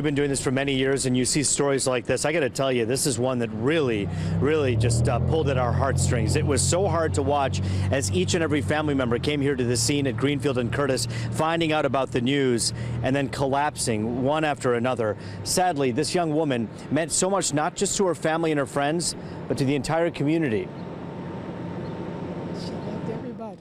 We've been doing this for many years, and you see stories like this. I got to tell you, this is one that really just pulled at our heartstrings. It was so hard to watch as each and every family member came here to the scene at Greenfield and Curtis, finding out about the news and then collapsing one after another. Sadly, this young woman meant so much, not just to her family and her friends, but to the entire community. She loved everybody.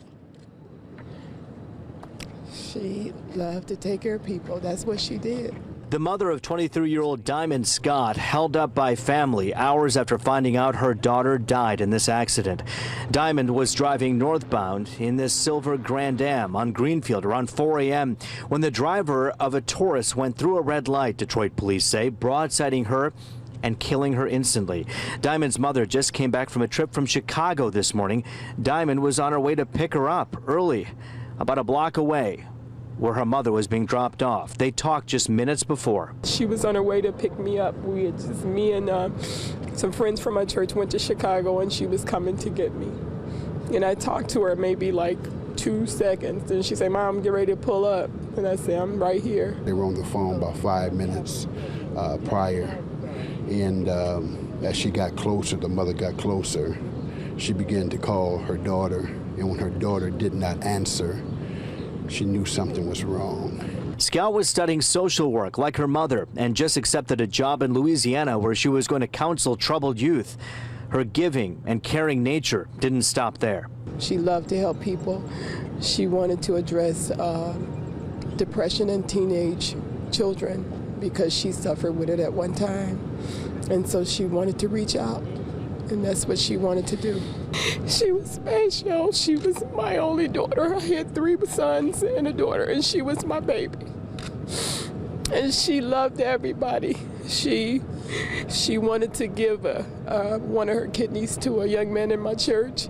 She loved to take care of people. That's what she did. The mother of 23-year-old Diamond Scott, held up by family hours after finding out her daughter died in this accident. Diamond was driving northbound in this silver Grand Am on Greenfield around 4 a.m. when the driver of a Taurus went through a red light, Detroit police say, broadsiding her and killing her instantly. Diamond's mother just came back from a trip from Chicago this morning. Diamond was on her way to pick her up early, about a block away, where her mother was being dropped off. They talked just minutes before. She was on her way to pick me up. Me and some friends from my church went to Chicago, and she was coming to get me. And I talked to her maybe like 2 seconds, and she said, "Mom, get ready to pull up." And I said, "I'm right here." They were on the phone about 5 minutes prior, and as she got closer, the mother got closer, she began to call her daughter, and when her daughter did not answer, she knew something was wrong. Scout was studying social work like her mother and just accepted a job in Louisiana where she was going to counsel troubled youth. Her giving and caring nature didn't stop there. She loved to help people. She wanted to address depression in teenage children because she suffered with it at one time. And so she wanted to reach out, and that's what she wanted to do. She was special. She was my only daughter. I had 3 sons and a daughter, and she was my baby. And she loved everybody. She wanted to give one of her kidneys to a young man in my church.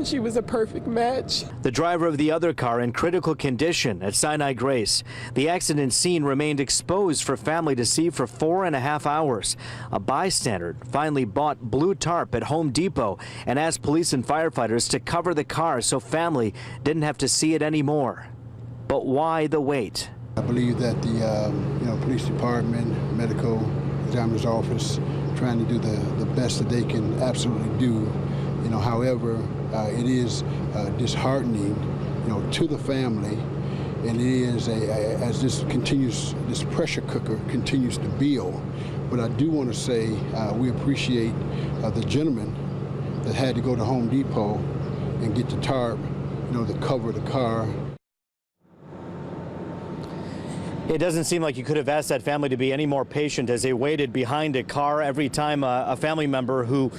She was a perfect match. The driver of the other car in critical condition at Sinai Grace. The accident scene remained exposed for family to see for 4.5 hours. A bystander finally bought blue tarp at Home Depot and asked police and firefighters to cover the car so family didn't have to see it anymore. But why the wait? I believe that the police department, medical examiner's office, trying to do the best that they can absolutely do. However, it is disheartening, to the family, and it is as this pressure cooker continues to build. But I do want to say we appreciate the gentleman that had to go to Home Depot and get the tarp, to cover the car. It doesn't seem like you could have asked that family to be any more patient as they waited behind a car. Every time a family member who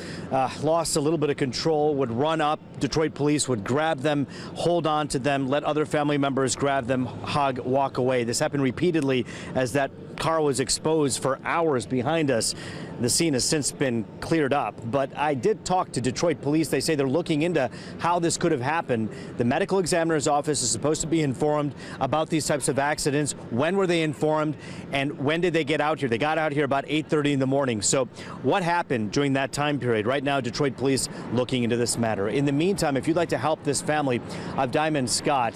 lost a little bit of control would run up, Detroit police would grab them, hold on to them, let other family members grab them, hug, walk away. This happened repeatedly as that car was exposed for hours behind us. The scene has since been cleared up, but I did talk to Detroit police. They say they're looking into how this could have happened. The medical examiner's office is supposed to be informed about these types of accidents. When were they informed, and when did they get out here? They got out here about 8:30 in the morning. So what happened during that time period? Right now, Detroit police looking into this matter. In the meantime, if you'd like to help this family of Diamond Scott,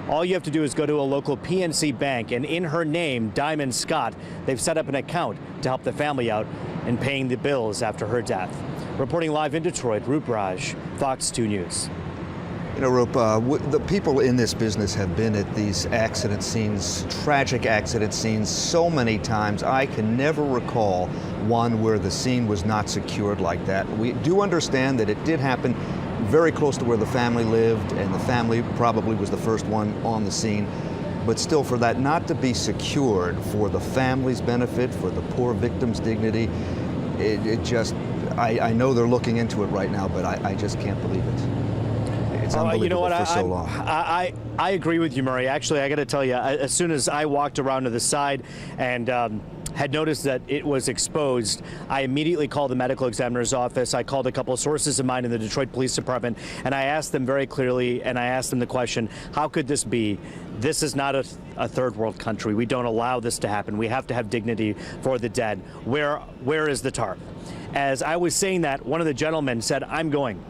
all you have to do is go to a local PNC bank, and in her name, Diamond Scott, they've set up an account to help the family out in paying the bills after her death. Reporting live in Detroit, Roop Raj, Fox 2 News. Roop, the people in this business have been at these accident scenes, tragic accident scenes, so many times. I can never recall one where the scene was not secured like that. We do understand that it did happen very close to where the family lived, and the family probably was the first one on the scene. But still, for that not to be secured for the family's benefit, for the poor victim's dignity, I know they're looking into it right now, but I just can't believe it. It's unbelievable for so long. I agree with you, Murray. Actually, I got to tell you, as soon as I walked around to the side and had noticed that it was exposed, I immediately called the medical examiner's office. I called a couple of sources of mine in the Detroit Police Department, and I asked them very clearly, and I asked them the question, how could this be? This is not a third world country. We don't allow this to happen. We have to have dignity for the dead. Where is the tarp? As I was saying that, one of the gentlemen said, "I'm going."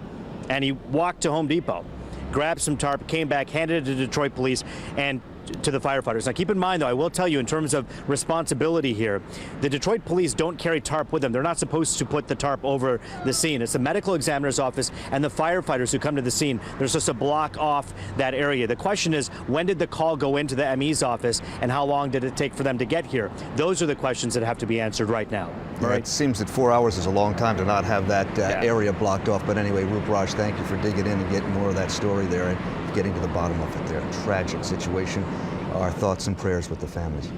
And he walked to Home Depot, grabbed some tarp, came back, handed it to Detroit police, and to the firefighters. Now, keep in mind, though, I will tell you, in terms of responsibility here, the Detroit police don't carry tarp with them. They're not supposed to put the tarp over the scene. It's the medical examiner's office and the firefighters who come to the scene. They're supposed to block off that area. The question is, when did the call go into the ME's office, and how long did it take for them to get here? Those are the questions that have to be answered right now. Yeah, it seems that 4 hours is a long time to not have that area blocked off. But anyway, Rupraj, thank you for digging in and getting more of that story there and getting to the bottom of it there. Tragic situation. Our thoughts and prayers with the families.